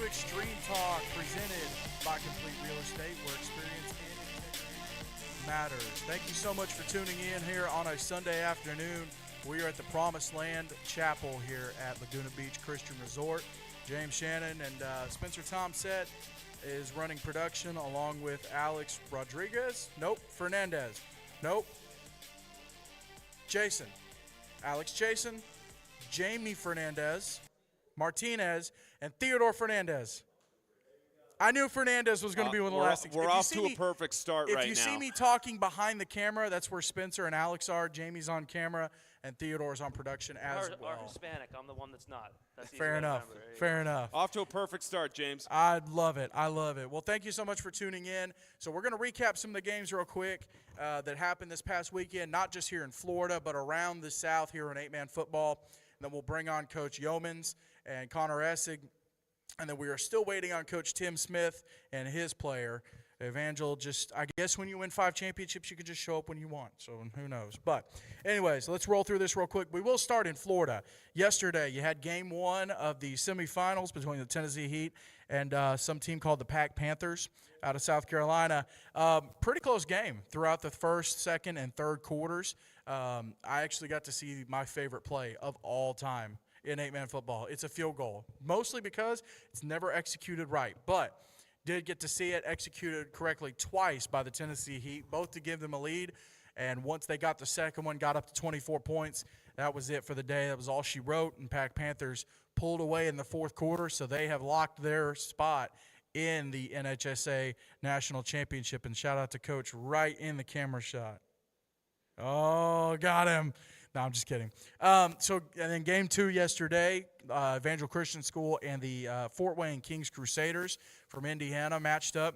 Extreme Talk, presented by Complete Real Estate, where experience and integrity matters. Thank you so much for tuning in here on a Sunday afternoon. We are at the Promised Land Chapel here at Laguna Beach Christian Resort. James Shannon and Spencer Tomset is running production along with Alex Rodriguez. Nope. Fernandez. Nope. Jason. Alex Jason. Jamie Fernandez. Martinez, and Theodore Fernandez. I knew Fernandez was going to be one of the last things. We're off to a perfect start right now. If you see me talking behind the camera, that's where Spencer and Alex are. Jamie's on camera, and Theodore's on production as well. Or Hispanic. I'm the one that's not. That's Fair enough. Fair enough. Off to a perfect start, James. I love it. I love it. Well, thank you so much for tuning in. So we're going to recap some of the games real quick that happened this past weekend, not just here in Florida, but around the South here in 8-man football. And then we'll bring on Coach Yeomans and Connor Essig. And then we are still waiting on Coach Tim Smith and his player. Evangel, I guess when you win 5 championships, you can just show up when you want. So who knows. But anyways, let's roll through this real quick. We will start in Florida. Yesterday, you had game 1 of the semifinals between the Tennessee Heat and some team called the Pack Panthers out of South Carolina. Pretty close game throughout the first, second, and third quarters. I actually got to see my favorite play of all time in 8-man football. It's a field goal, mostly because it's never executed right, but did get to see it executed correctly twice by the Tennessee Heat, both to give them a lead, and once they got the second one, got up to 24 points, that was it for the day. That was all she wrote, and Pack Panthers pulled away in the fourth quarter, so they have locked their spot in the NHSA National Championship, and shout out to Coach right in the camera shot. Oh, got him. No, I'm just kidding. And then game 2 yesterday, Evangel Christian School and the Fort Wayne Kings Crusaders from Indiana matched up.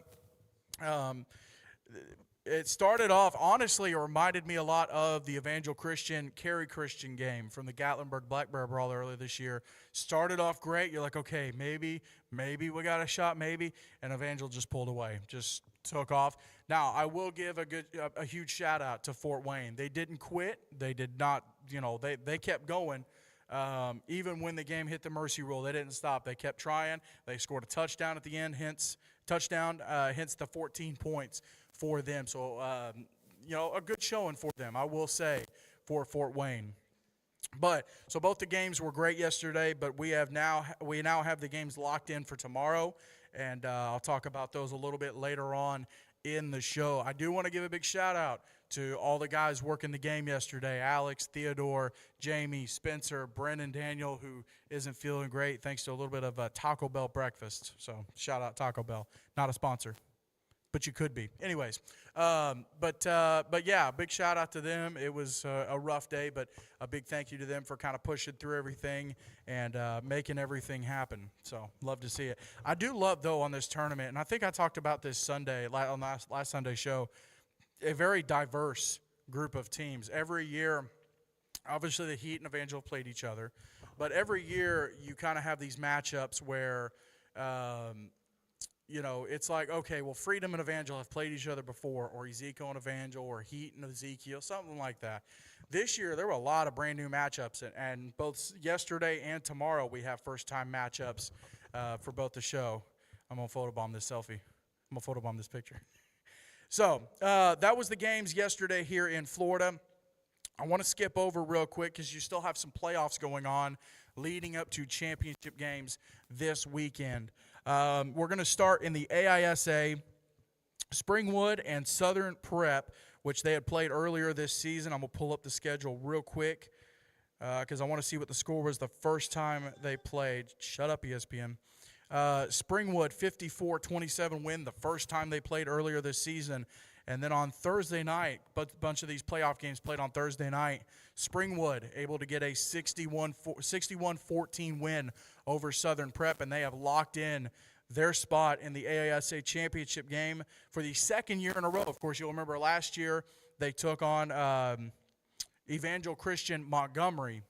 It started off, honestly, it reminded me a lot of the Evangel Christian Cary Christian game from the Gatlinburg Black Bear Brawl earlier this year. Started off great. You're like, okay, maybe we got a shot, maybe. And Evangel just pulled away, just took off. Now, I will give a huge shout out to Fort Wayne. They didn't quit. They did not, they kept going. Even when the game hit the mercy rule, they didn't stop. They kept trying. They scored a touchdown at the end, hence the 14 points for them. So, a good showing for them, I will say, for Fort Wayne. So both the games were great yesterday, but we now have the games locked in for tomorrow, and I'll talk about those a little bit later on in the show. I do want to give a big shout out to all the guys working the game yesterday: Alex, Theodore, Jamie, Spencer, Brendan, Daniel, who isn't feeling great thanks to a little bit of a Taco Bell breakfast. So shout out Taco Bell, not a sponsor, but you could be. Anyways, but yeah, big shout out to them. It was a rough day, but a big thank you to them for kind of pushing through everything and making everything happen. So love to see it. I do love, though, on this tournament, and I think I talked about this Sunday on last Sunday's show, a very diverse group of teams. Every year, obviously the Heat and Evangel played each other, but every year you kind of have these matchups where it's like, okay, well, Freedom and Evangel have played each other before, or Ezekiel and Evangel, or Heat and Ezekiel, something like that. This year, there were a lot of brand-new matchups, and both yesterday and tomorrow we have first-time matchups for both the show. I'm going to photobomb this selfie. I'm going to photobomb this picture. So that was the games yesterday here in Florida. I want to skip over real quick because you still have some playoffs going on leading up to championship games this weekend. We're going to start in the AISA. Springwood and Southern Prep, which they had played earlier this season. I'm going to pull up the schedule real quick because I want to see what the score was the first time they played. Shut up, ESPN. Springwood, 54-27 win the first time they played earlier this season. And then on Thursday night, a bunch of these playoff games played on Thursday night, Springwood able to get a 61-14 win over Southern Prep, and they have locked in their spot in the AISA championship game for the second year in a row. Of course, you'll remember last year they took on Evangel Christian Montgomery,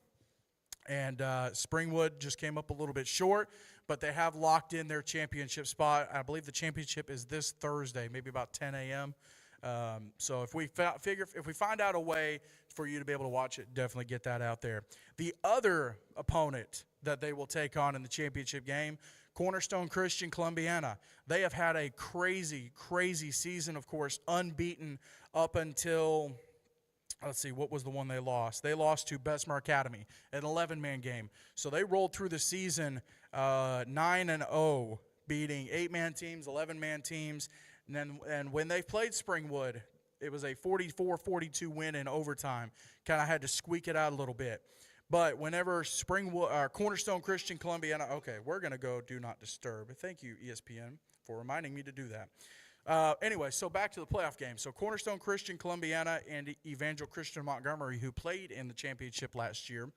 and Springwood just came up a little bit short, but they have locked in their championship spot. I believe the championship is this Thursday, maybe about 10 a.m. So if we find out a way for you to be able to watch it, definitely get that out there. The other opponent that they will take on in the championship game, Cornerstone Christian Columbiana. They have had a crazy, crazy season, of course, unbeaten up until, let's see, what was the one they lost? They lost to Bessemer Academy, an 11-man game. So they rolled through the season 9-0, beating 8-man teams, 11-man teams. And when they played Springwood, it was a 44-42 win in overtime. Kind of had to squeak it out a little bit. But whenever Cornerstone Christian Columbiana, okay, we're going to go Do Not Disturb. Thank you, ESPN, for reminding me to do that. Anyway, so back to the playoff game. So Cornerstone Christian Columbiana and Evangel Christian Montgomery, who played in the championship last year,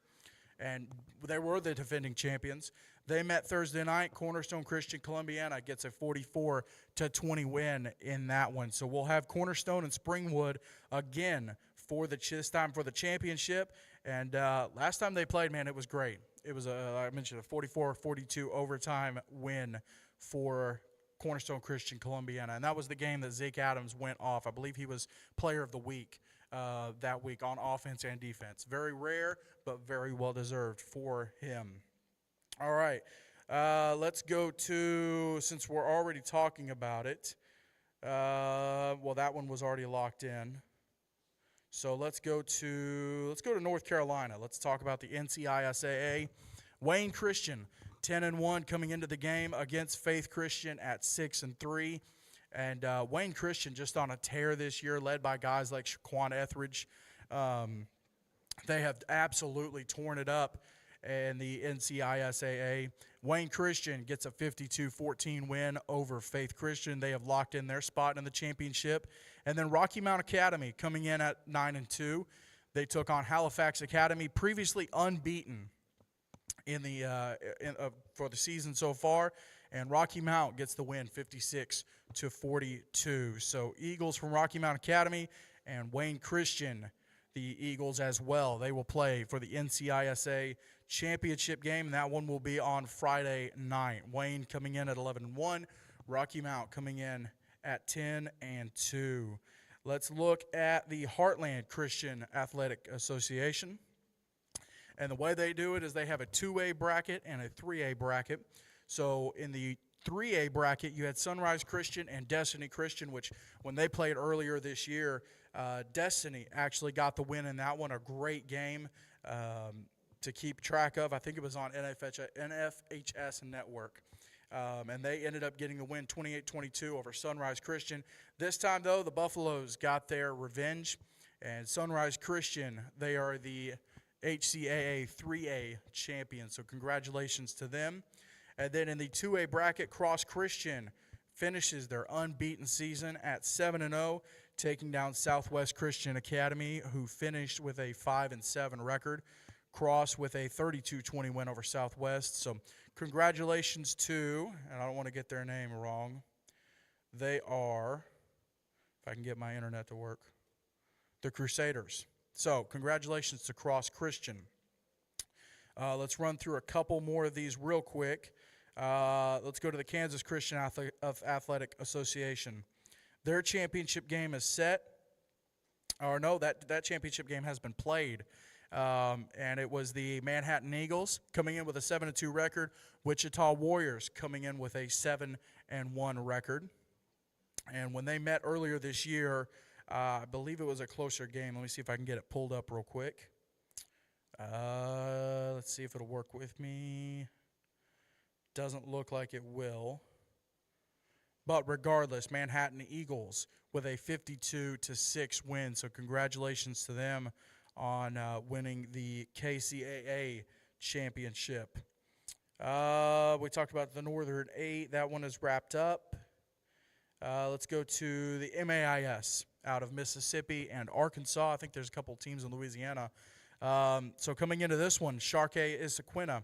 and they were the defending champions. They met Thursday night. Cornerstone Christian Columbiana gets a 44-20 win in that one. So we'll have Cornerstone and Springwood again for this time for the championship. And last time they played, man, it was great. It was, I mentioned, a 44-42 overtime win for Cornerstone Christian Columbiana. And that was the game that Zeke Adams went off. I believe he was player of the week that week on offense and defense. Very rare, but very well-deserved for him. All right, let's go to, since we're already talking about it, well, that one was already locked in. So let's go to North Carolina. Let's talk about the NCISAA. Wayne Christian, 10-1 coming into the game against Faith Christian at 6-3. And Wayne Christian just on a tear this year, led by guys like Shaquan Etheridge. They have absolutely torn it up in the NCISAA. Wayne Christian gets a 52-14 win over Faith Christian. They have locked in their spot in the championship. And then Rocky Mount Academy coming in at 9-2. They took on Halifax Academy, previously unbeaten in the for the season so far. And Rocky Mount gets the win, 56-42. So Eagles from Rocky Mount Academy and Wayne Christian, the Eagles as well. They will play for the NCISA championship game, and that one will be on Friday night. Wayne coming in at 11-1, Rocky Mount coming in at 10-2. Let's look at the Heartland Christian Athletic Association. And the way they do it is they have a 2A bracket and a 3A bracket. So in the 3A bracket, you had Sunrise Christian and Destiny Christian, which when they played earlier this year, Destiny actually got the win in that one. A great game to keep track of. I think it was on NFHS Network. And they ended up getting the win 28-22 over Sunrise Christian. This time, though, the Buffaloes got their revenge. And Sunrise Christian, they are the HCAA 3A champions. So congratulations to them. And then in the 2A bracket, Cross Christian finishes their unbeaten season at 7-0, taking down Southwest Christian Academy, who finished with a 5-7 record. Cross with a 32-20 win over Southwest. So congratulations to, and I don't want to get their name wrong, they are, if I can get my internet to work, the Crusaders. So congratulations to Cross Christian. Let's run through a couple more of these real quick. Let's go to the Kansas Christian Athletic Association. Their championship game is set. Or no, that championship game has been played. And it was the Manhattan Eagles coming in with a 7-2 record. Wichita Warriors coming in with a 7-1 record. And when they met earlier this year, I believe it was a closer game. Let me see if I can get it pulled up real quick. Let's see if it'll work with me. Doesn't look like it will. But regardless, Manhattan Eagles with a 52-6 win. So congratulations to them on winning the KCAA championship. We talked about the Northern 8. That one is wrapped up. Let's go to the MAIS out of Mississippi and Arkansas. I think there's a couple teams in Louisiana. So coming into this one, Sharkey Issaquena,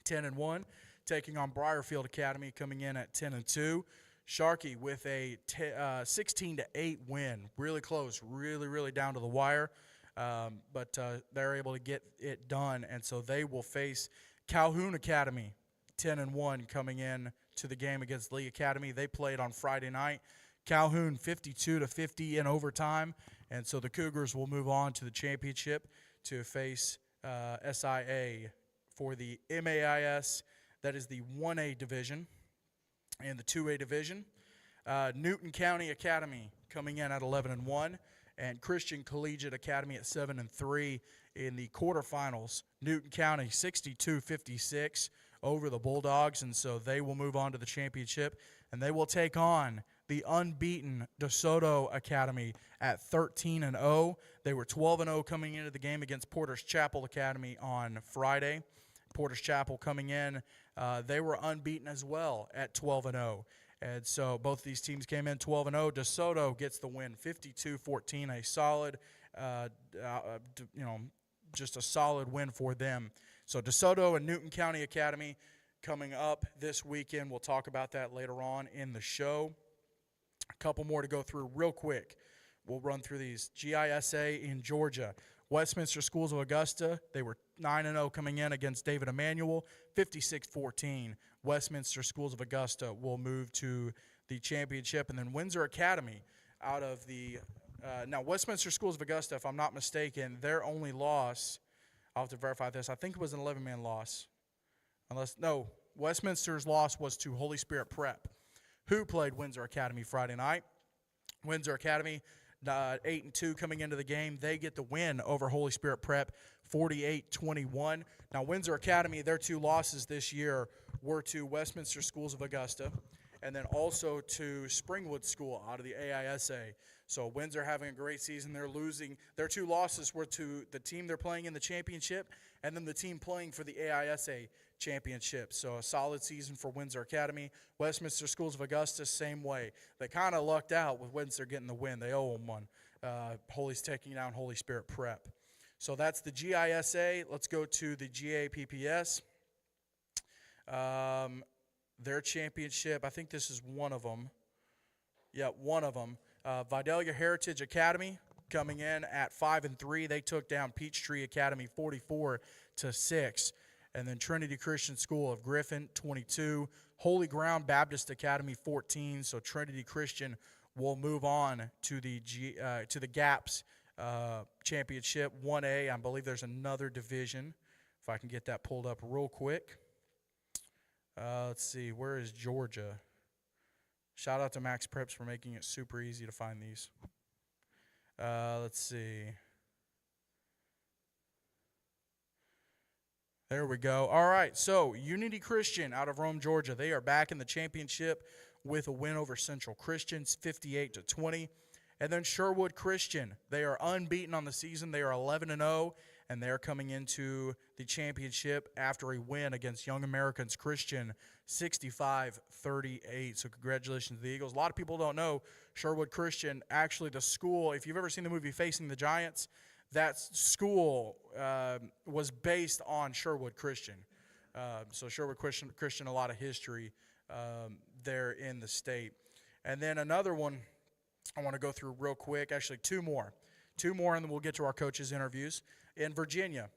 10-1, taking on Briarfield Academy, coming in at 10-2. Sharkey with a 16-8 win, really close, really down to the wire, but they're able to get it done, and so they will face Calhoun Academy, 10-1, coming in to the game against Lee Academy. They played on Friday night. Calhoun 52-50 in overtime, and so the Cougars will move on to the championship to face SIA for the MAIS That is the 1A division. And the 2A division, Newton County Academy coming in at 11-1, and Christian Collegiate Academy at 7-3 in the quarterfinals. Newton County 62-56 over the Bulldogs, and so they will move on to the championship, and they will take on the unbeaten DeSoto Academy at 13-0. They were 12-0 coming into the game against Porter's Chapel Academy on Friday. Porter's Chapel coming in, they were unbeaten as well at 12-0. And so both these teams came in 12-0. DeSoto gets the win 52-14, a solid, just a solid win for them. So DeSoto and Newton County Academy coming up this weekend. We'll talk about that later on in the show. A couple more to go through real quick. We'll run through these. GISA in Georgia. Westminster Schools of Augusta, they were 9-0 coming in against David Emanuel, 56-14. Westminster Schools of Augusta will move to the championship. And then Windsor Academy out of the now Westminster Schools of Augusta, if I'm not mistaken, their only loss, I'll have to verify this, I think it was an 11-man loss. Westminster's loss was to Holy Spirit Prep, who played Windsor Academy Friday night. Windsor Academy 8-2 coming into the game. They get the win over Holy Spirit Prep, 48-21. Now, Windsor Academy, their two losses this year were to Westminster Schools of Augusta and then also to Springwood School out of the AISA. So Windsor having a great season. They're losing. Their two losses were to the team they're playing in the championship and then the team playing for the AISA championship. So a solid season for Windsor Academy. Westminster Schools of Augusta, same way. They kind of lucked out with Windsor getting the win. They owe them one. Holy's taking down Holy Spirit Prep. So that's the GISA. Let's go to the GAPPS. Their championship, I think this is one of them. Yeah, one of them. Vidalia Heritage Academy coming in at 5-3. They took down Peachtree Academy 44-6. And then Trinity Christian School of Griffin, 22. Holy Ground Baptist Academy, 14. So Trinity Christian will move on to the GAPS championship, 1A. I believe there's another division. If I can get that pulled up real quick. Let's see, where is Georgia? Shout out to Max Preps for making it super easy to find these. Let's see. There we go. All right, so Unity Christian out of Rome, Georgia. They are back in the championship with a win over Central Christians, 58-20. And then Sherwood Christian, they are unbeaten on the season. They are 11-0, and they're coming into the championship after a win against Young Americans Christian, 65-38. So congratulations to the Eagles. A lot of people don't know Sherwood Christian, actually the school, if you've ever seen the movie Facing the Giants, that school was based on Sherwood Christian. So Sherwood Christian, a lot of history there in the state. And then another one I want to go through real quick, actually two more, and then we'll get to our coaches' interviews. In Virginia,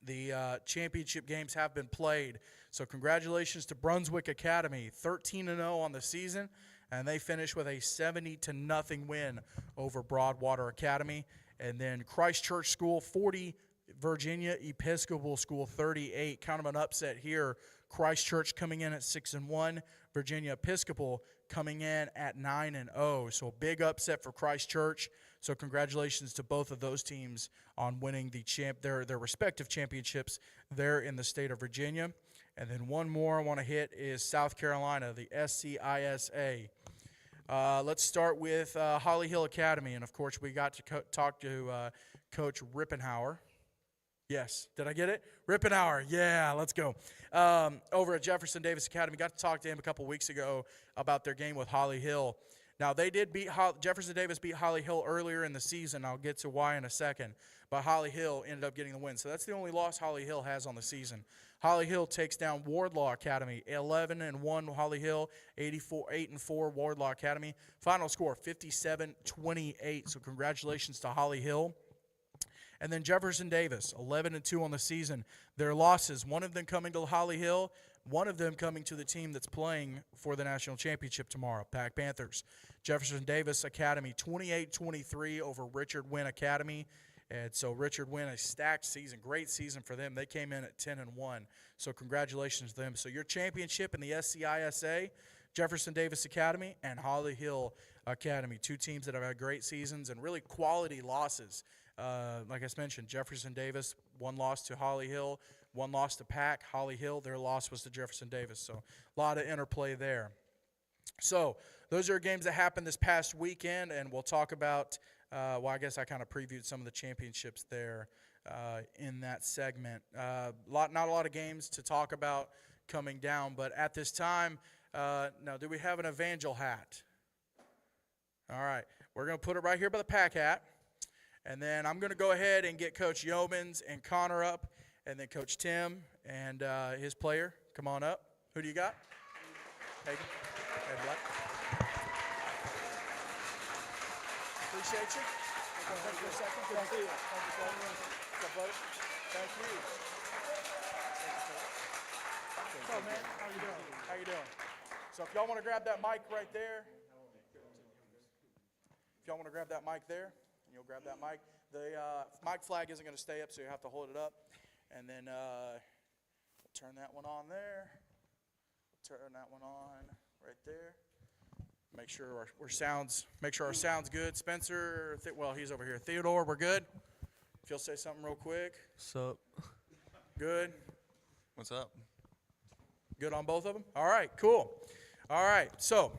the championship games have been played. So congratulations to Brunswick Academy, 13-0 on the season, and they finished with a 70-0 win over Broadwater Academy. And then Christ Church School, 40, Virginia Episcopal School, 38. Kind of an upset here. Christ Church coming in at 6-1. Virginia Episcopal coming in at 9-0. So big upset for Christ Church. So congratulations to both of those teams on winning their respective championships there in the state of Virginia. And then one more I want to hit is South Carolina, the SCISA. Let's start with Holly Hill Academy. And, of course, we got to talk to Coach Rippenhauer. Yes. Did I get it? Rippenhauer. Yeah, let's go. Over at Jefferson Davis Academy. Got to talk to him a couple weeks ago about their game with Holly Hill. Now, they did beat Jefferson Davis beat Holly Hill earlier in the season. I'll get to why in a second. But Holly Hill ended up getting the win. So that's the only loss Holly Hill has on the season. Holly Hill takes down Wardlaw Academy, 11-1 Holly Hill, 8-4 Wardlaw Academy. Final score, 57-28. So congratulations to Holly Hill. And then Jefferson Davis, 11-2 on the season. Their losses, one of them coming to Holly Hill, one of them coming to the team that's playing for the national championship tomorrow, Pack Panthers. Jefferson Davis Academy, 28-23 over Richard Wynn Academy. And so Richard Wynn, a stacked season, great season for them. They came in at 10-1. So congratulations to them. So your championship in the SCISA, Jefferson Davis Academy and Holly Hill Academy, two teams that have had great seasons and really quality losses. Like I mentioned, Jefferson Davis, one loss to Holly Hill, one loss to Pack. Holly Hill, their loss was to Jefferson Davis. So a lot of interplay there. So those are games that happened this past weekend, and we'll talk about, I guess I kind of previewed some of the championships there in that segment. Not a lot of games to talk about coming down, but at this time, now, do we have an Evangel hat? All right. We're going to put it right here by the Pack hat. And then I'm going to go ahead and get Coach Yeomans and Connor up, and then Coach Tim and his player. Come on up. Who do you got? Hagen. Hey, Black. Appreciate you. Thank you for a second. Good to see you. Thank you, Coach. What's up, buddy? Thank you. What's up, man? How you doing? How you doing? So if y'all want to grab that mic right there, and you'll grab that mic. The mic flag isn't going to stay up, so you have to hold it up. And then we'll turn that one on there. Turn that one on right there. Make sure our sound's good. Spencer, well, he's over here. Theodore, we're good? If you'll say something real quick. What's up? Good. What's up? Good on both of them? All right, cool. All right, so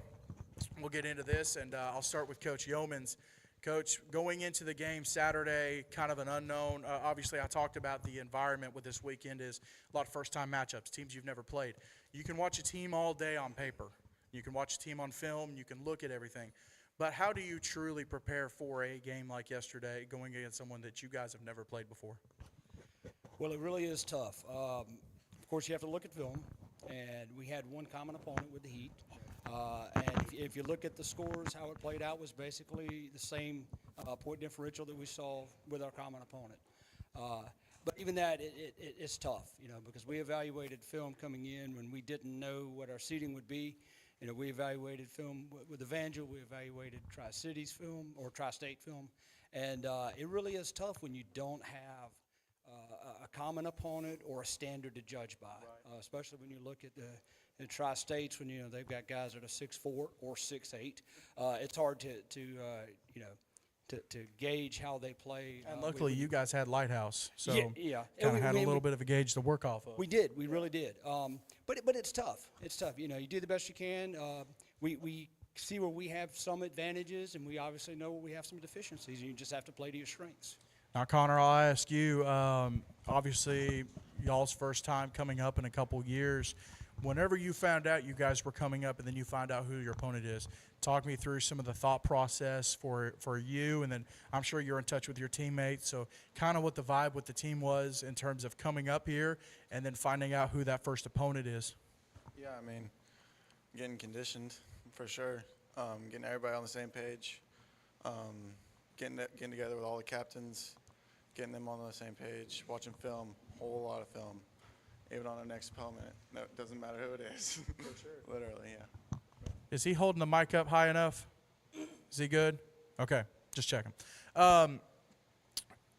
we'll get into this, and I'll start with Coach Yeomans. Coach, going into the game Saturday, kind of an unknown. Obviously, I talked about the environment with this weekend is a lot of first-time matchups, teams you've never played. You can watch a team all day on paper. You can watch a team on film. You can look at everything. But how do you truly prepare for a game like yesterday going against someone that you guys have never played before? Well, it really is tough. Of course, you have to look at film, and we had one common opponent with the Heat. And if you look at the scores, how it played out was basically the same point differential that we saw with our common opponent. But even that, it's tough, because we evaluated film coming in when we didn't know what our seeding would be. We evaluated film with Evangel. We evaluated Tri-Cities film or Tri-State film. And it really is tough when you don't have a common opponent or a standard to judge by, especially when you look at the Tri-States when, they've got guys that are 6'4" or 6'8". It's hard to gauge how they play. And luckily, you guys had Lighthouse, so yeah. kind of had a little bit of a gauge to work off of. We did. We really did. But it's tough. It's tough. You do the best you can. We see where we have some advantages, and we obviously know where we have some deficiencies, and you just have to play to your strengths. Now, Connor, I'll ask you, obviously, y'all's first time coming up in a couple years. Whenever you found out you guys were coming up and then you find out who your opponent is, talk me through some of the thought process for you, and then I'm sure you're in touch with your teammates, so kind of what the vibe with the team was in terms of coming up here and then finding out who that first opponent is. Yeah, getting conditioned for sure, getting everybody on the same page, getting together with all the captains, getting them on the same page, watching film, a whole lot of film. Even on our next opponent, no, it doesn't matter who it is. For sure. Literally, yeah. Is he holding the mic up high enough? Is he good? Okay, just checking.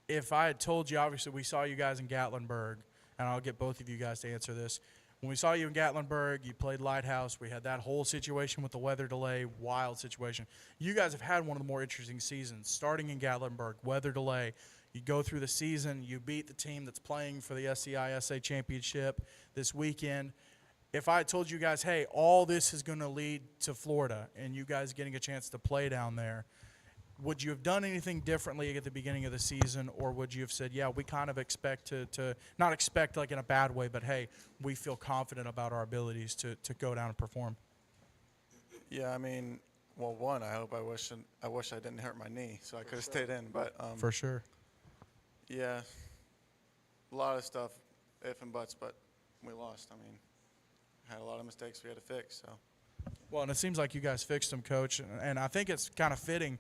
If I had told you, obviously we saw you guys in Gatlinburg, and I'll get both of you guys to answer this. When we saw you in Gatlinburg, you played Lighthouse. We had that whole situation with the weather delay, wild situation. You guys have had one of the more interesting seasons, starting in Gatlinburg, weather delay. You go through the season, you beat the team that's playing for the SCISA championship this weekend. If I had told you guys, hey, all this is going to lead to Florida and you guys getting a chance to play down there, would you have done anything differently at the beginning of the season, or would you have said, yeah, we kind of expect to not expect like in a bad way, but, hey, we feel confident about our abilities to go down and perform? Yeah, well, one, I wish I didn't hurt my knee, so I could have stayed in. But For sure. Yeah, a lot of stuff, if and buts, but we lost. Had a lot of mistakes we had to fix. So. Well, and it seems like you guys fixed them, Coach, and I think it's kind of fitting.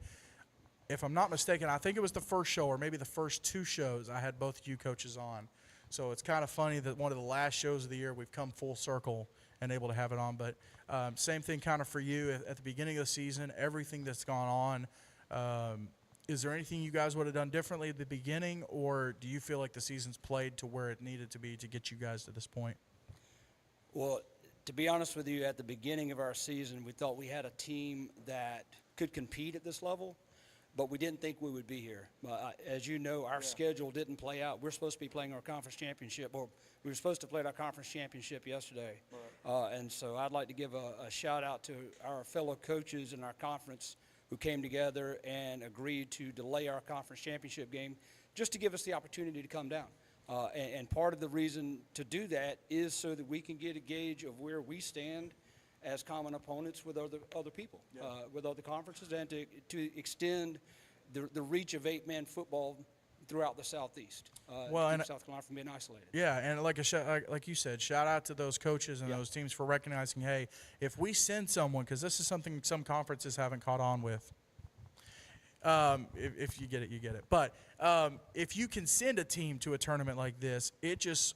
If I'm not mistaken, I think it was the first show or maybe the first two shows I had both of you coaches on. So it's kind of funny that one of the last shows of the year we've come full circle and able to have it on. But same thing kind of for you at the beginning of the season, everything that's gone on. Is there anything you guys would have done differently at the beginning, or do you feel like the season's played to where it needed to be to get you guys to this point? Well, to be honest with you, at the beginning of our season, we thought we had a team that could compete at this level, but we didn't think we would be here. As you know, our schedule didn't play out. We're supposed to be playing our conference championship, or we were supposed to play our conference championship yesterday. And so I'd like to give a shout out to our fellow coaches in our conference who came together and agreed to delay our conference championship game just to give us the opportunity to come down. And part of the reason to do that is so that we can get a gauge of where we stand as common opponents with other people, with other conferences, and to extend the reach of eight-man football throughout the Southeast. Keep South Carolina from being isolated. Yeah, and like you said, shout out to those coaches and those teams for recognizing, hey, if we send someone, because this is something some conferences haven't caught on with. If you get it, you get it. But if you can send a team to a tournament like this, it just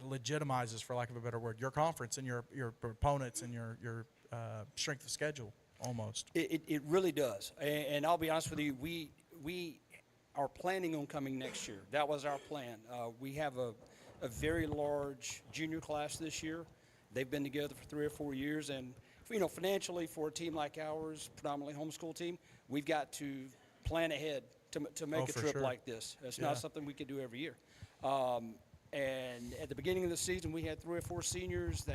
legitimizes, for lack of a better word, your conference and your opponents and your strength of schedule almost. It really does. And I'll be honest with you, we are planning on coming next year. That was our plan. We have a very large junior class this year. They've been together for 3 or 4 years, and financially for a team like ours, predominantly homeschool team, we've got to plan ahead to make a trip like this. It's not something we can do every year. And at the beginning of the season, we had 3 or 4 seniors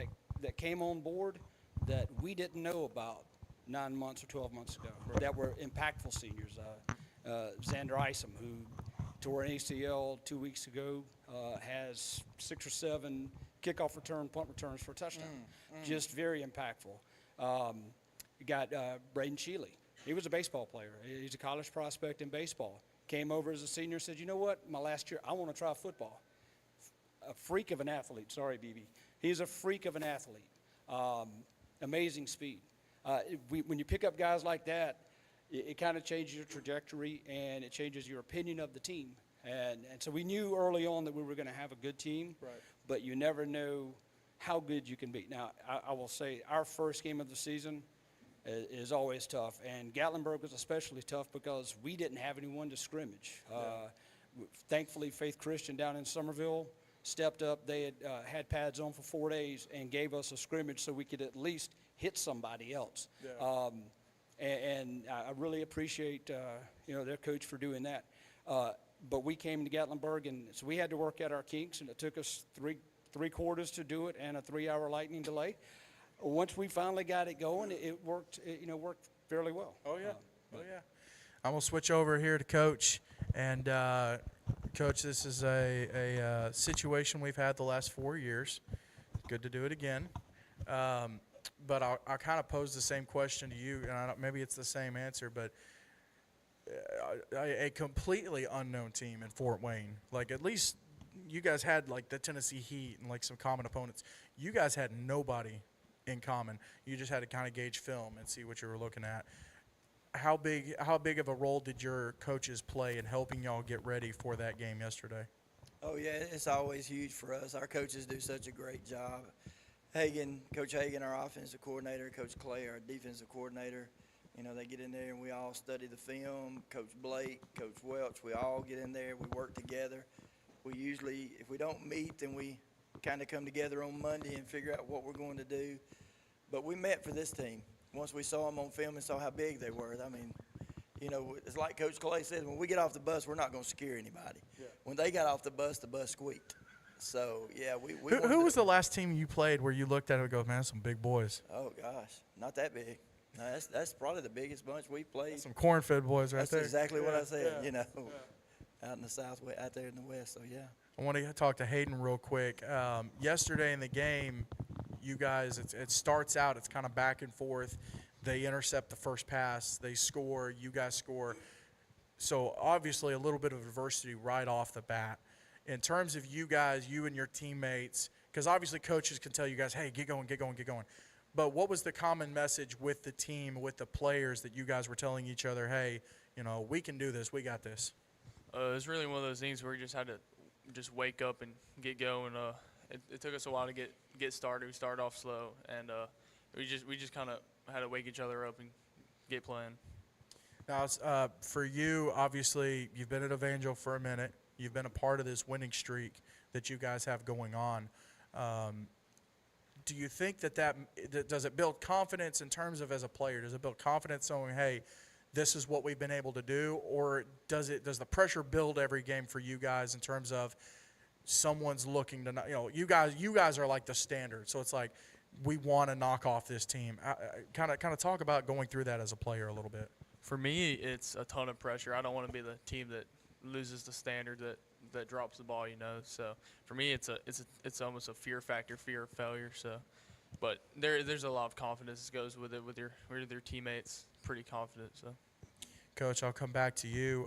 that came on board that we didn't know about 9 months or 12 months ago, that were impactful seniors. Xander Isom, who tore an ACL 2 weeks ago, has 6 or 7 kickoff return, punt returns for a touchdown. Just very impactful. You got Braden Shealy. He was a baseball player. He's a college prospect in baseball. Came over as a senior, said, you know what, my last year, I want to try football. A freak of an athlete. Sorry, BB. He's a freak of an athlete. Amazing speed. When you pick up guys like that, it kind of changes your trajectory and it changes your opinion of the team. And so we knew early on that we were going to have a good team, but you never know how good you can be. Now, I will say our first game of the season is always tough, and Gatlinburg was especially tough because we didn't have anyone to scrimmage. Thankfully, Faith Christian down in Summerville stepped up. They had pads on for 4 days and gave us a scrimmage so we could at least hit somebody else. And I really appreciate their coach for doing that. But we came to Gatlinburg, and so we had to work out our kinks, and it took us three quarters to do it and a 3-hour lightning delay. Once we finally got it going, it worked. Worked fairly well. I'm gonna switch over here to Coach, and Coach, this is a situation we've had the last 4 years. Good to do it again. But I'll kind of pose the same question to you, and maybe it's the same answer, but a completely unknown team in Fort Wayne. Like, at least you guys had, like, the Tennessee Heat and, like, some common opponents. You guys had nobody in common. You just had to kind of gauge film and see what you were looking at. How big of a role did your coaches play in helping y'all get ready for that game yesterday? Oh, yeah, it's always huge for us. Our coaches do such a great job. Coach Hagan, our offensive coordinator, Coach Clay, our defensive coordinator, they get in there and we all study the film. Coach Blake, Coach Welch, we all get in there. We work together. We usually, if we don't meet, then we kind of come together on Monday and figure out what we're going to do. But we met for this team. Once we saw them on film and saw how big they were, I mean, it's like Coach Clay said, when we get off the bus, we're not going to scare anybody. When they got off the bus squeaked. So, yeah, we Who was the last team you played where you looked at it and go, man, some big boys? Oh, gosh, not that big. No, that's probably the biggest bunch we've played. Some corn-fed boys right that's there. That's exactly what I said, out in the south, out there in the west, so, yeah. I want to talk to Hayden real quick. Yesterday in the game, you guys, it starts out, it's kind of back and forth. They intercept the first pass. They score. You guys score. So, obviously, a little bit of adversity right off the bat. In terms of you guys, you and your teammates, because obviously coaches can tell you guys, hey, get going, get going, get going. But what was the common message with the team, with the players that you guys were telling each other, hey, we can do this, we got this? It was really one of those things where we just had to just wake up and get going. It took us a while to get started. We started off slow, and we just kind of had to wake each other up and get playing. Now, for you, obviously, you've been at Evangel for a minute. You've been a part of this winning streak that you guys have going on. Do you think that does it build confidence in terms of as a player? Does it build confidence knowing, hey, this is what we've been able to do, or does the pressure build every game for you guys in terms of someone's looking to, you guys are like the standard, so it's like we want to knock off this team. Kind of talk about going through that as a player a little bit. For me, it's a ton of pressure. I don't want to be the team that loses the standard, that drops the ball, So for me, it's almost a fear factor, fear of failure. So, but there's a lot of confidence that goes with it with your teammates. Pretty confident. So, Coach, I'll come back to you.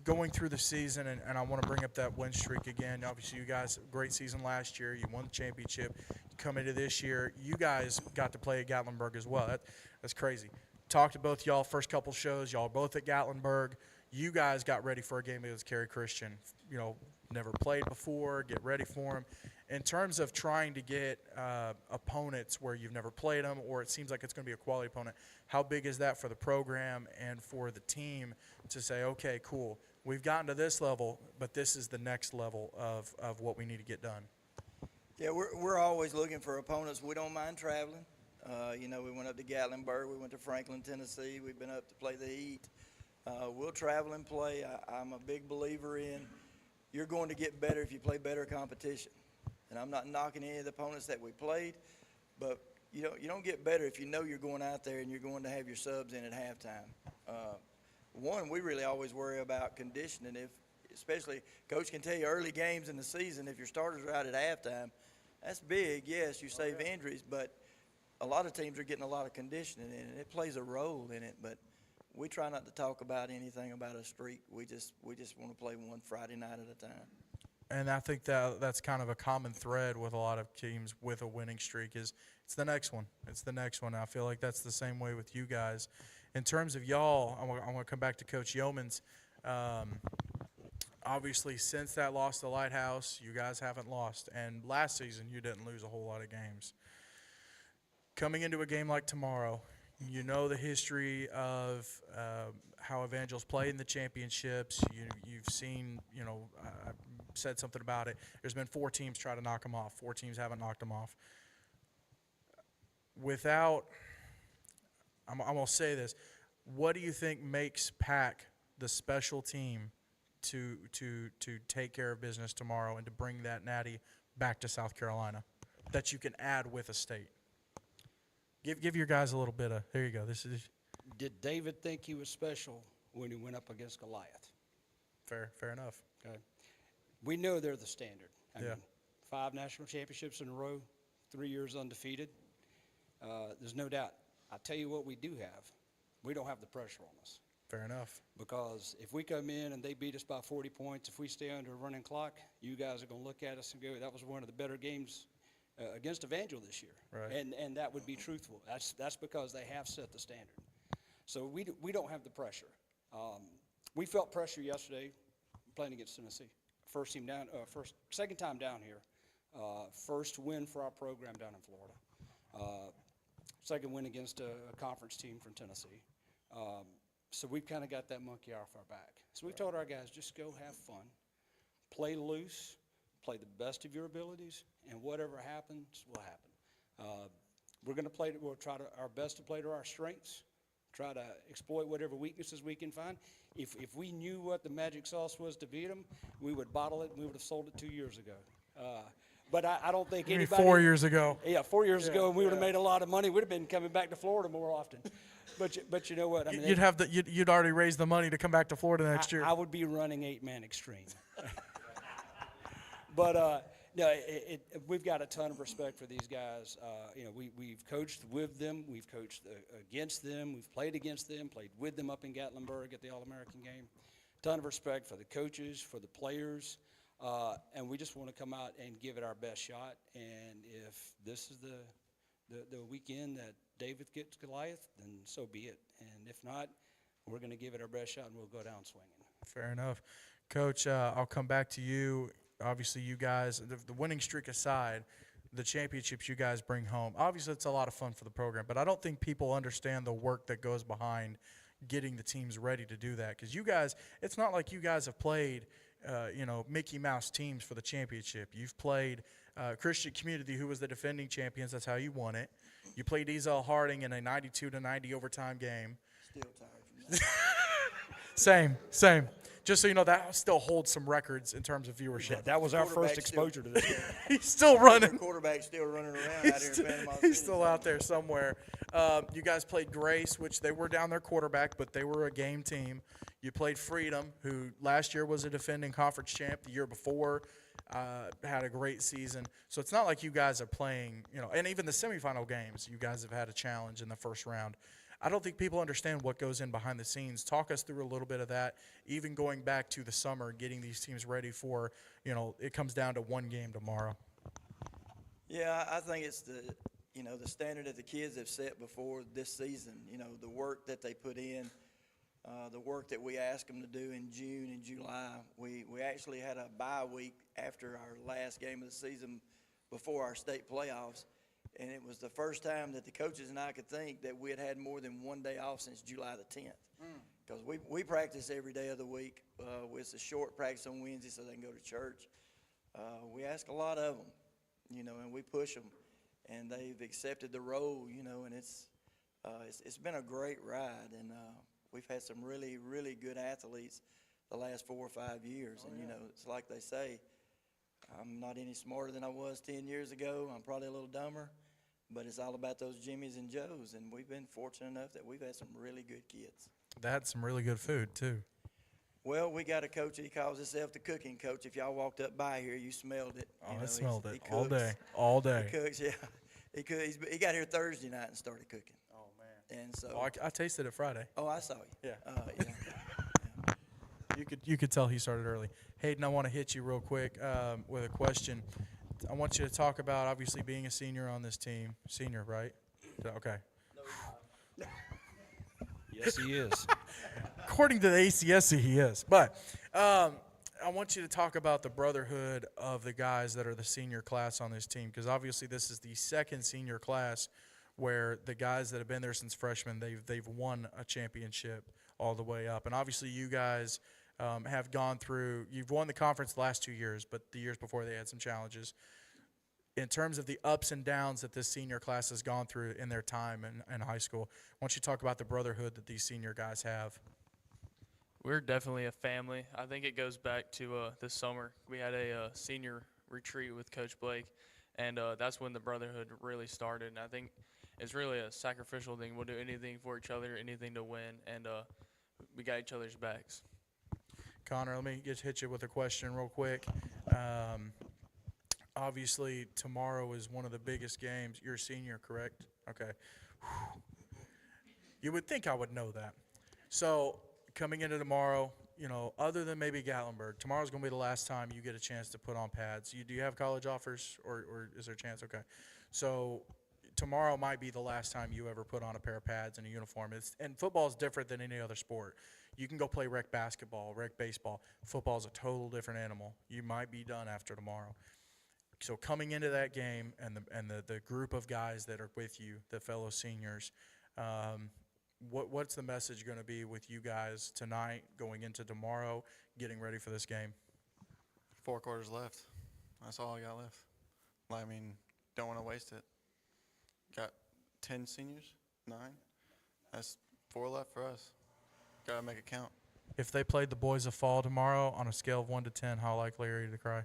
Going through the season, and I want to bring up that win streak again. Obviously, you guys, great season last year. You won the championship. Come into this year, you guys got to play at Gatlinburg as well. That's crazy. Talked to both y'all first couple shows. Y'all both at Gatlinburg. You guys got ready for a game against Cary Christian. Never played before. Get ready for them. In terms of trying to get opponents where you've never played them, or it seems like it's going to be a quality opponent, how big is that for the program and for the team to say, okay, cool, we've gotten to this level, but this is the next level of what we need to get done? Yeah, we're always looking for opponents. We don't mind traveling. We went up to Gatlinburg. We went to Franklin, Tennessee. We've been up to play the Heat. We'll travel and play. I'm a big believer in you're going to get better if you play better competition. And I'm not knocking any of the opponents that we played, but you don't get better if you know you're going out there and you're going to have your subs in at halftime. We really always worry about conditioning. Especially, Coach can tell you early games in the season, if your starters are out at halftime, that's big. Yes, you save injuries, but a lot of teams are getting a lot of conditioning in it. It plays a role in it, but we try not to talk about anything about a streak. We just want to play one Friday night at a time. And I think that's kind of a common thread with a lot of teams with a winning streak is it's the next one. It's the next one. I feel like that's the same way with you guys. In terms of y'all, I want to come back to Coach Yeomans. Obviously, since that loss to Lighthouse, you guys haven't lost. And last season, you didn't lose a whole lot of games. Coming into a game like tomorrow, you know the history of how Evangel's played in the championships. You've seen, I said something about it. There's been 4 teams try to knock them off. 4 teams haven't knocked them off. I'm going to say this. What do you think makes PAC the special team to take care of business tomorrow and to bring that natty back to South Carolina that you can add with a state? Give your guys a little bit of, there you go. Did David think he was special when he went up against Goliath? Fair enough. Okay. We know they're the standard. I Yeah. mean, 5 national championships in a row, 3 years undefeated. There's no doubt. I tell you what we do have. We don't have the pressure on us. Fair enough. Because if we come in and they beat us by 40 points, if we stay under a running clock, you guys are going to look at us and go, that was one of the better games against Evangel this year. Right. And that would be truthful. That's because they have set the standard. So we don't have the pressure. We felt pressure yesterday playing against Tennessee. Second time down here. First win for our program down in Florida. Second win against a conference team from Tennessee. So we've kind of got that monkey off our back. So we told our guys, just go have fun, play loose, play the best of your abilities, and whatever happens will happen. We're going to we'll try our best to play to our strengths, try to exploit whatever weaknesses we can find. If we knew what the magic sauce was to beat them, we would bottle it and we would have sold it 2 years ago. But I don't think anybody. 4 years ago. Yeah, 4 years ago, and we would have made a lot of money. We'd have been coming back to Florida more often. But you know what? I mean, You'd already raised the money to come back to Florida next year. I would be running 8-man extreme. But no, we've got a ton of respect for these guys. We've coached with them, we've coached against them, we've played against them, played with them up in Gatlinburg at the All-American game. Ton of respect for the coaches, for the players. And we just want to come out and give it our best shot. And if this is the weekend that David gets Goliath, then so be it. And if not, we're going to give it our best shot and we'll go down swinging. Fair enough. Coach, I'll come back to you. Obviously, you guys, the winning streak aside, the championships you guys bring home. Obviously, it's a lot of fun for the program, but I don't think people understand the work that goes behind getting the teams ready to do that. Because you guys, it's not like you guys have played, Mickey Mouse teams for the championship. You've played Christian Community, who was the defending champions. That's how you won it. You played Ezel Harding in a 92-90 overtime game. Still tired from that. Same. Just so you know, that still holds some records in terms of viewership. That was our first Quarterback still- exposure to this game. He's still running. Quarterback still running around out here in Panama City. He's still out there somewhere. You guys played Grace, which they were down their quarterback, but they were a game team. You played Freedom, who last year was a defending conference champ. The year before had a great season. So it's not like you guys are playing, and even the semifinal games, you guys have had a challenge in the first round. I don't think people understand what goes in behind the scenes. Talk us through a little bit of that, even going back to the summer, getting these teams ready for, it comes down to one game tomorrow. Yeah, I think it's the standard that the kids have set before this season. The work that they put in, the work that we asked them to do in June and July. We actually had a bye week after our last game of the season before our state playoffs. And it was the first time that the coaches and I could think that we had had more than one day off since July the 10th. Because we practice every day of the week. It's a short practice on Wednesday so they can go to church. We ask a lot of them, and we push them. And they've accepted the role, and it's been a great ride. And we've had some really, really good athletes the last 4 or 5 years. And, it's like they say, I'm not any smarter than I was 10 years ago. I'm probably a little dumber, but it's all about those Jimmys and Joes, and we've been fortunate enough that we've had some really good kids. They had some really good food, too. Well, we got a coach, he calls himself the cooking coach. If y'all walked up by here, you smelled it. Oh, I He's- smelled he it all cooks. day, all day. He cooks, yeah. He cooks. He got here Thursday night and started cooking. Oh, man. And so, Oh, I tasted it Friday. I saw you. Yeah. Yeah. You could tell he started early. Hayden, I want to hit you real quick with a question. I want you to talk about obviously being a senior on this team. Senior, right? Okay. Yes, he is. According to the ACSC, he is. But I want you to talk about the brotherhood of the guys that are the senior class on this team, because obviously this is the second senior class where the guys that have been there since freshmen, they've won a championship all the way up. And obviously you guys have gone through, you've won the conference the last 2 years, but the years before they had some challenges. In terms of the ups and downs that this senior class has gone through in their time in high school, why don't you talk about the brotherhood that these senior guys have? We're definitely a family. I think it goes back to this summer. We had a senior retreat with Coach Blake, and that's when the brotherhood really started. And I think it's really a sacrificial thing. We'll do anything for each other, anything to win, and we got each other's backs. Connor, let me hit you with a question real quick. Obviously, tomorrow is one of the biggest games. You're a senior, correct? Okay. You would think I would know that. So, coming into tomorrow, other than maybe Gatlinburg, tomorrow's going to be the last time you get a chance to put on pads. Do you have college offers, or is there a chance? Okay. So, tomorrow might be the last time you ever put on a pair of pads and a uniform. And football is different than any other sport. You can go play rec basketball, rec baseball. Football is a total different animal. You might be done after tomorrow. So coming into that game and the group of guys that are with you, the fellow seniors, what's the message going to be with you guys tonight, going into tomorrow, getting ready for this game? 4 quarters left. That's all I got left. Don't want to waste it. Got 10 seniors, 9. That's 4 left for us. Got to make it count. If they played the Boys of Fall tomorrow on a scale of 1 to 10, how likely are you to cry?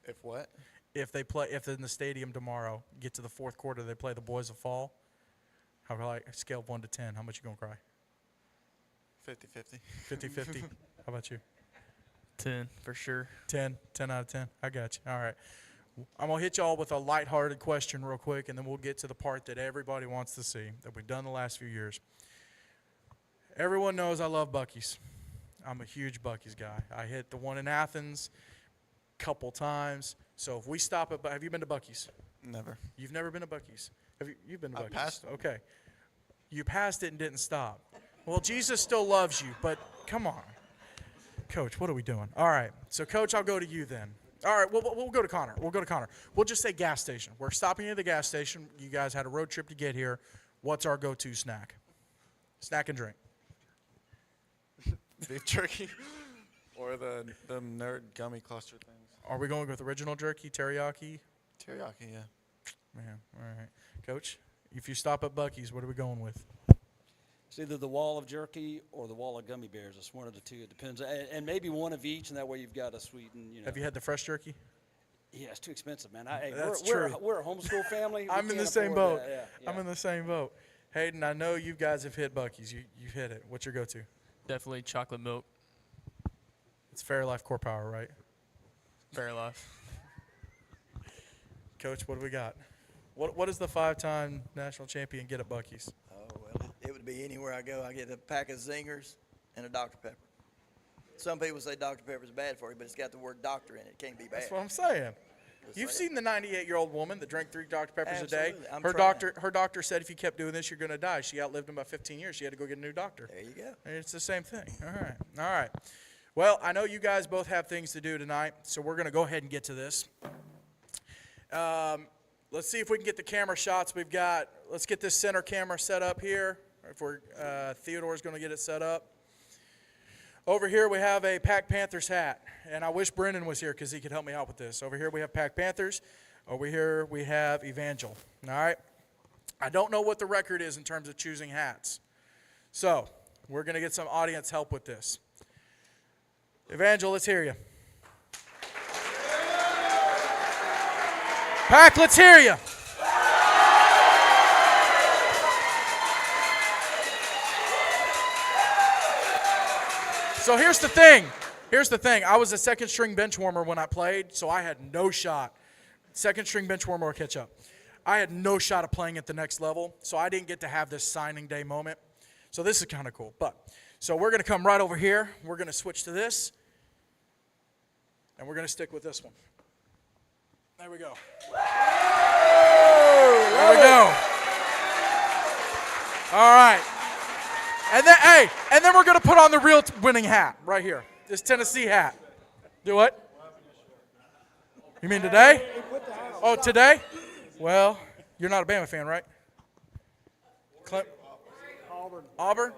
If what? If they're in the stadium tomorrow, get to the fourth quarter, they play the Boys of Fall, a scale of 1 to 10, how much you going to cry? 50-50. 50-50. How about you? 10 for sure. 10 out of 10. I got you. All right. I'm going to hit y'all with a lighthearted question real quick, and then we'll get to the part that everybody wants to see, that we've done the last few years. Everyone knows I love Buc-ee's. I'm a huge Buc-ee's guy. I hit the one in Athens a couple times. So if we stop at, have you been to Buc-ee's? Never. You've never been to Buc-ee's? You've been to I Buc-ee's? passed it. Okay. You passed it and didn't stop. Well, Jesus still loves you, but come on. Coach, what are we doing? All right. So, Coach, I'll go to you then. All right, we'll go to Connor. We'll just say gas station. We're stopping at the gas station. You guys had a road trip to get here. What's our go-to snack? Snack and drink. Beef jerky or the nerd gummy cluster things. Are we going with original jerky, teriyaki? Teriyaki, yeah. Man, all right. Coach, if you stop at Buc-ee's, what are we going with? It's either the wall of jerky or the wall of gummy bears. It's one of the two. It depends. And maybe one of each, and that way you've got a sweeten, you know. Have you had the fresh jerky? Yeah, it's too expensive, man. That's we're, true. We're a homeschool family. We I'm in the can't same afford boat. that. Yeah. I'm in the same boat. Hayden, I know you guys have hit Buc-ee's. You've hit it. What's your go-to? Definitely chocolate milk, It's Fairlife Core Power, right? Fairlife. Coach, what do we got? What does the 5-time national champion get at Buc-ee's? Oh, well, it would be anywhere I go. I get a pack of Zingers and a Dr. Pepper. Some people say Dr. Pepper's bad for you, but it's got the word doctor in it. It can't be bad. That's what I'm saying. Just You've saying. seen the 98-year-old woman that drank 3 Dr. Peppers a day. Absolutely. I'm Her trying. her doctor said if you kept doing this, you're going to die. She outlived him by 15 years. She had to go get a new doctor. There you go. It's the same thing. All right. Well, I know you guys both have things to do tonight, so we're going to go ahead and get to this. Let's see if we can get the camera shots. Let's get this center camera set up here. Theodore's going to get it set up. Over here we have a Pack Panthers hat, and I wish Brendan was here because he could help me out with this. Over here we have Pack Panthers. Over here we have Evangel. All right. I don't know what the record is in terms of choosing hats, so we're going to get some audience help with this. Evangel, let's hear you. Pack, let's hear you. So here's the thing. I was a second string bench warmer when I played, so I had no shot. Second string bench warmer will catch up. I had no shot of playing at the next level, so I didn't get to have this signing day moment. So this is kind of cool. So we're going to come right over here. We're going to switch to this, and we're going to stick with this one. There we go. There we go. All right. And then we're going to put on the real winning hat right here. This Tennessee hat. Do what? You mean today? Oh, today? Well, you're not a Bama fan, right? Auburn?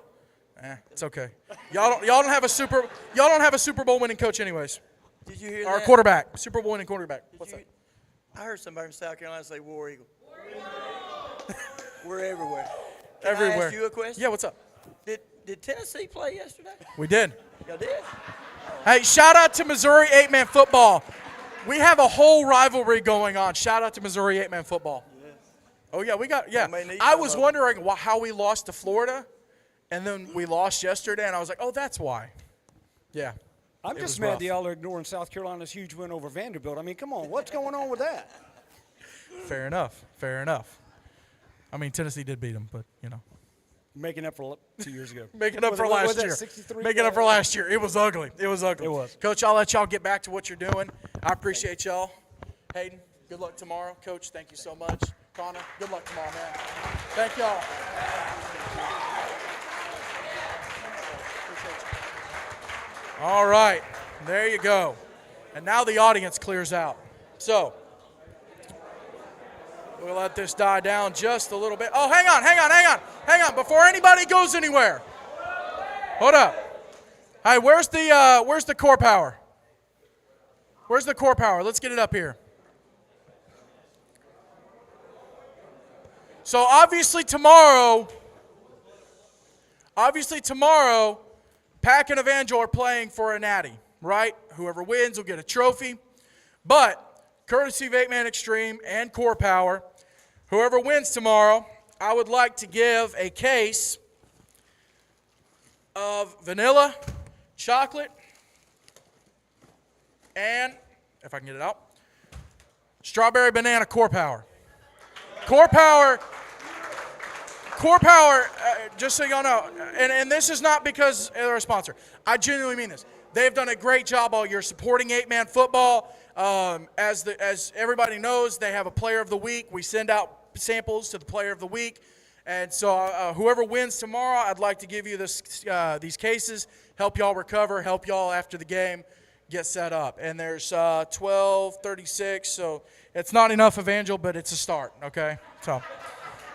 It's okay. Y'all don't have a Super Bowl winning coach anyways. Did you hear Or that? quarterback. Super Bowl winning quarterback. What's that? I heard somebody from South Carolina say War Eagle. We're everywhere. Can I Everywhere. ask you a question? Yeah, what's up? Did Tennessee play yesterday? We did. Y'all did? Hey, shout out to Missouri 8-man football. We have a whole rivalry going on. Shout out to Missouri 8-man football. Yes. Oh, yeah, may need I some was of 'em. wondering how we lost to Florida, and then we lost yesterday, and I was like, oh, that's why. Yeah. I'm It just was mad rough. y'all are ignoring South Carolina's huge win over Vanderbilt. I mean, come on, what's going on with that? Fair enough. I mean, Tennessee did beat them, but, you know. Making up for 2 years ago. Making up Was for it- was last that year. 63? Making up for last year. It was ugly. It was. Coach, I'll let y'all get back to what you're doing. I appreciate y'all. Hayden, good luck tomorrow. Coach, thank you so much. Connor, good luck tomorrow, man. Thank y'all. All right. There you go. And now the audience clears out. So, we'll let this die down just a little bit. Oh, hang on. Before anybody goes anywhere. Hold up. Hey, where's the core power? Where's the core power? Let's get it up here. So obviously tomorrow, Pack and Evangel are playing for a natty, right? Whoever wins will get a trophy. But courtesy of 8-Man Extreme and Core Power, whoever wins tomorrow, I would like to give a case of vanilla, chocolate, and, if I can get it out, strawberry banana Core Power. Core Power, just so y'all know, and this is not because they're a sponsor. I genuinely mean this. They've done a great job all year supporting 8-man football. As everybody knows, they have a Player of the Week. We send out samples to the Player of the Week. And so whoever wins tomorrow, I'd like to give you these cases, help y'all recover, help y'all after the game, get set up. And there's 12:36, so it's not enough Evangel, but it's a start, okay? So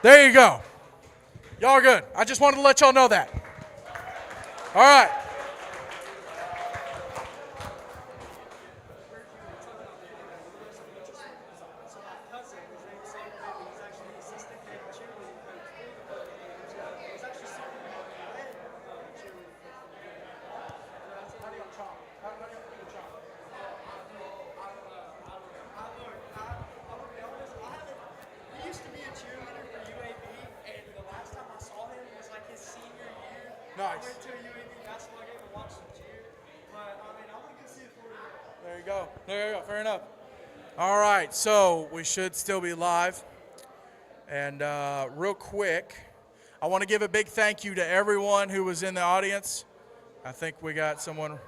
there you go. Y'all are good. I just wanted to let y'all know that. All right. He used to be a cheerleader for UAB, and the last time I saw him was like his senior year. I Nice. went to a UAB basketball game and watched him cheer. But I mean, I want to go see it for you. There you go. There you go. Fair enough. All right, so we should still be live. And real quick, I want to give a big thank you to everyone who was in the audience. I think we got someone.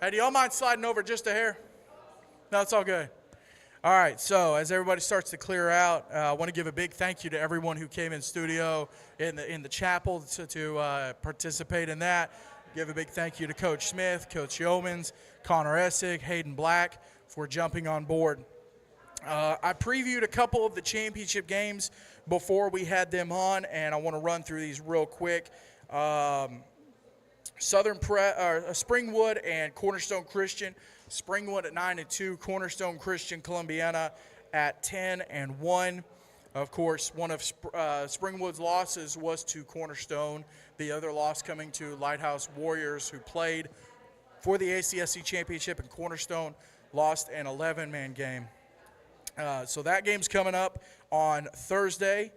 Hey, do y'all mind sliding over just a hair? No, it's all good. All right, so as everybody starts to clear out, I want to give a big thank you to everyone who came in studio in the chapel to participate in that. Give a big thank you to Coach Smith, Coach Yeomans, Connor Essig, Hayden Black for jumping on board. I previewed a couple of the championship games before we had them on, and I want to run through these real quick. Springwood and Cornerstone Christian. Springwood at 9-2, Cornerstone Christian Columbiana at 10-1. Of course, one of Springwood's losses was to Cornerstone. The other loss coming to Lighthouse Warriors, who played for the ACSC Championship, and Cornerstone lost an 11-man game. So that game's coming up on Thursday.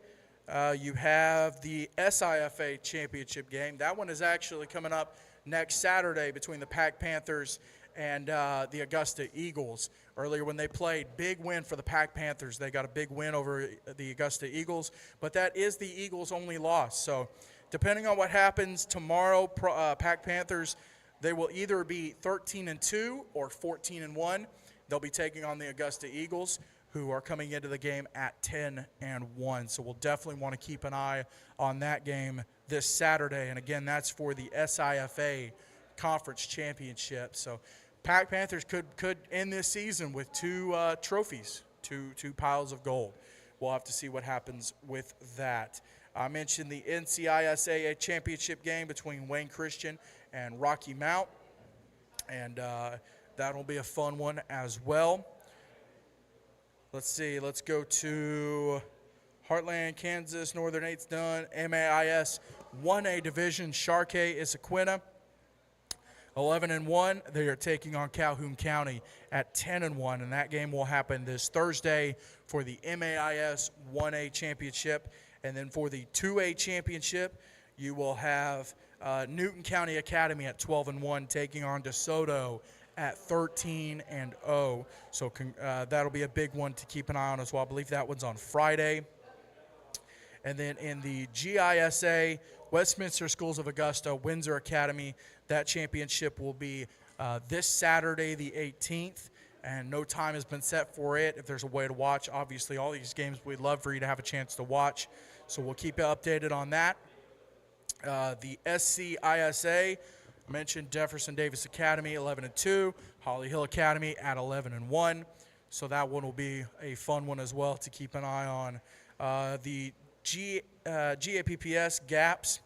You have the SIFA Championship game. That one is actually coming up next Saturday between the Pack Panthers and the Augusta Eagles. Earlier when they played, big win for the Pack Panthers. They got a big win over the Augusta Eagles, but that is the Eagles' only loss. So depending on what happens tomorrow, Pack Panthers, they will either be 13-2 or 14-1. They'll be taking on the Augusta Eagles, who are coming into the game at 10-1. So we'll definitely want to keep an eye on that game this Saturday. And again, that's for the SIFA Conference Championship. So Pack Panthers could end this season with two trophies, two piles of gold. We'll have to see what happens with that. I mentioned the NCISA championship game between Wayne Christian and Rocky Mount, and that'll be a fun one as well. Let's see. Let's go to Heartland, Kansas. Northern 8's done. MAIS 1A division. Sharkey Issaquena 11-1. They are taking on Calhoun County at 10-1, and that game will happen this Thursday for the MAIS 1A championship. And then for the 2A championship, you will have Newton County Academy at 12-1 taking on DeSoto at 13-0. So that'll be a big one to keep an eye on as well. I believe that one's on Friday. And then in the GISA, Westminster Schools of Augusta, Windsor Academy, that championship will be this Saturday, the 18th. And no time has been set for it. If there's a way to watch, obviously all these games, we'd love for you to have a chance to watch. So we'll keep you updated on that. The SCISA, I mentioned Jefferson Davis Academy 11-2, Holly Hill Academy at 11-1. So that one will be a fun one as well to keep an eye on. The GAPPS GAPS,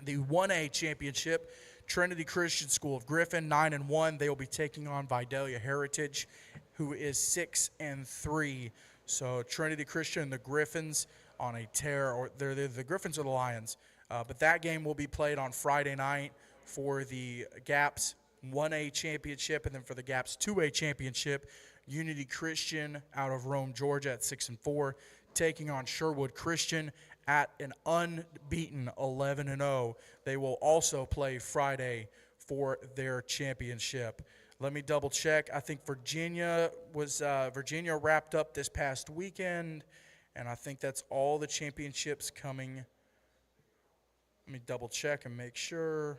the 1A championship, Trinity Christian School of Griffin 9-1. They will be taking on Vidalia Heritage, who is 6-3. So Trinity Christian, the Griffins on a tear, or they're the Griffins or the Lions. But that game will be played on Friday night for the GAPS 1A championship, and then for the GAPS 2A championship, Unity Christian out of Rome, Georgia at 6-4, taking on Sherwood Christian at an unbeaten 11-0. They will also play Friday for their championship. Let me double check. I think Virginia wrapped up this past weekend, and I think that's all the championships coming. Let me double check and make sure.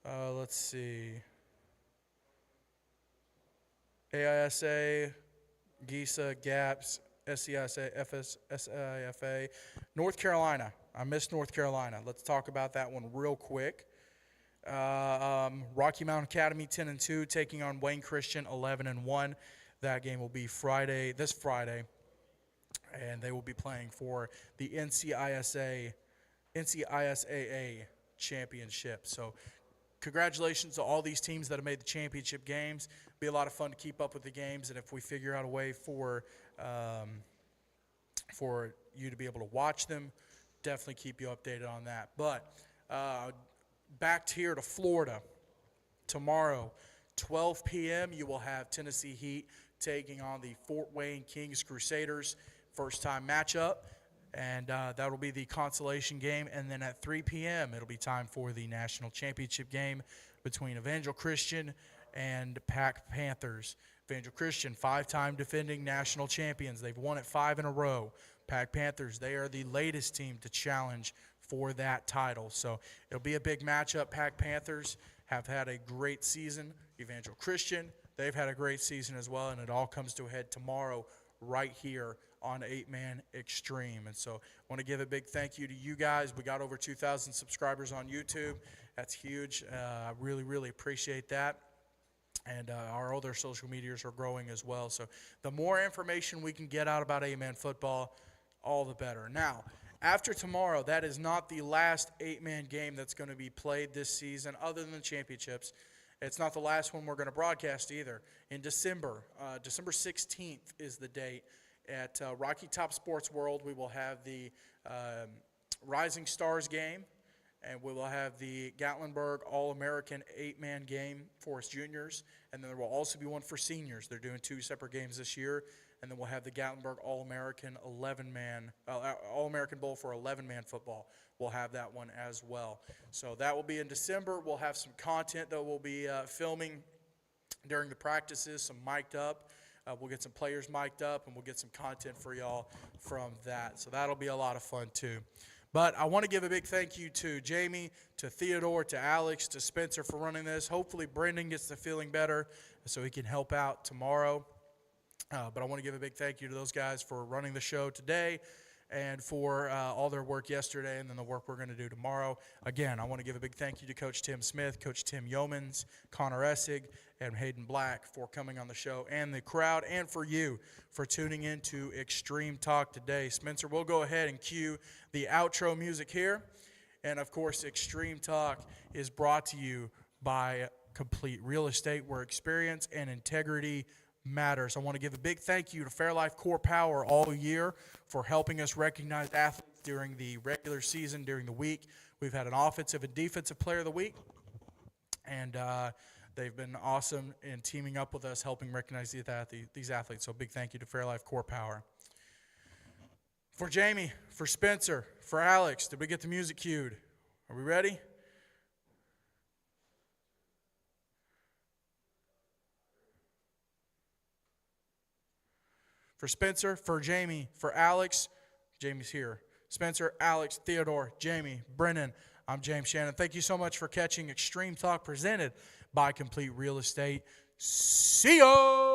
Let's see. AISA, GISA, GAPS, SCISA, FS, SIFA. North Carolina. I missed North Carolina. Let's talk about that one real quick. Rocky Mountain Academy 10-2 taking on Wayne Christian 11-1. That game will be this Friday, and they will be playing for the NCISAA championship. So congratulations to all these teams that have made the championship games. Be a lot of fun to keep up with the games, and if we figure out a way for you to be able to watch them, definitely keep you updated on that. But back here to Florida, tomorrow, 12 p.m., you will have Tennessee Heat taking on the Fort Wayne Kings Crusaders, first-time matchup, and that will be the consolation game. And then at 3 p.m., it'll be time for the national championship game between Evangel Christian and Pack Panthers. Evangel Christian, 5-time defending national champions. They've won it 5 in a row. Pack Panthers, they are the latest team to challenge for that title. So it'll be a big matchup. Pack Panthers have had a great season. Evangel Christian, they've had a great season as well, and it all comes to a head tomorrow right here on 8-Man Extreme. And so I want to give a big thank you to you guys. We got over 2,000 subscribers on YouTube. That's huge. I really, really appreciate that. And our other social medias are growing as well. So the more information we can get out about 8-Man football, all the better. Now, after tomorrow, that is not the last 8-man game that's going to be played this season other than the championships. It's not the last one we're going to broadcast either. In December, December 16th is the date. At Rocky Top Sports World, we will have the Rising Stars game, and we will have the Gatlinburg All-American 8-man game for us juniors, and then there will also be one for seniors. They're doing 2 separate games this year, and then we'll have the Gatlinburg All-American 11-man All-American Bowl for 11-man football. We'll have that one as well. So that will be in December. We'll have some content that we'll be filming during the practices, some mic'd up. We'll get some players mic'd up, and we'll get some content for y'all from that. So that'll be a lot of fun too. But I want to give a big thank you to Jamie, to Theodore, to Alex, to Spencer for running this. Hopefully Brendan gets to feeling better so he can help out tomorrow. But I want to give a big thank you to those guys for running the show today and for all their work yesterday and then the work we're going to do tomorrow. Again, I want to give a big thank you to Coach Tim Smith, Coach Tim Yeomans, Connor Essig, and Hayden Black for coming on the show, and the crowd, and for you for tuning in to Extreme Talk today. Spencer, we'll go ahead and cue the outro music here. And, of course, Extreme Talk is brought to you by Complete Real Estate, where experience and integrity matters. I want to give a big thank you to Fairlife Core Power all year for helping us recognize athletes during the regular season, during the week. We've had an offensive and defensive player of the week, and they've been awesome in teaming up with us, helping recognize these athletes. So big thank you to Fairlife Core Power. For Jamie, for Spencer, for Alex, did we get the music cued? Are we ready? For Spencer, for Jamie, for Alex, Jamie's here. Spencer, Alex, Theodore, Jamie, Brennan, I'm James Shannon. Thank you so much for catching Extreme Talk presented by Complete Real Estate. See ya!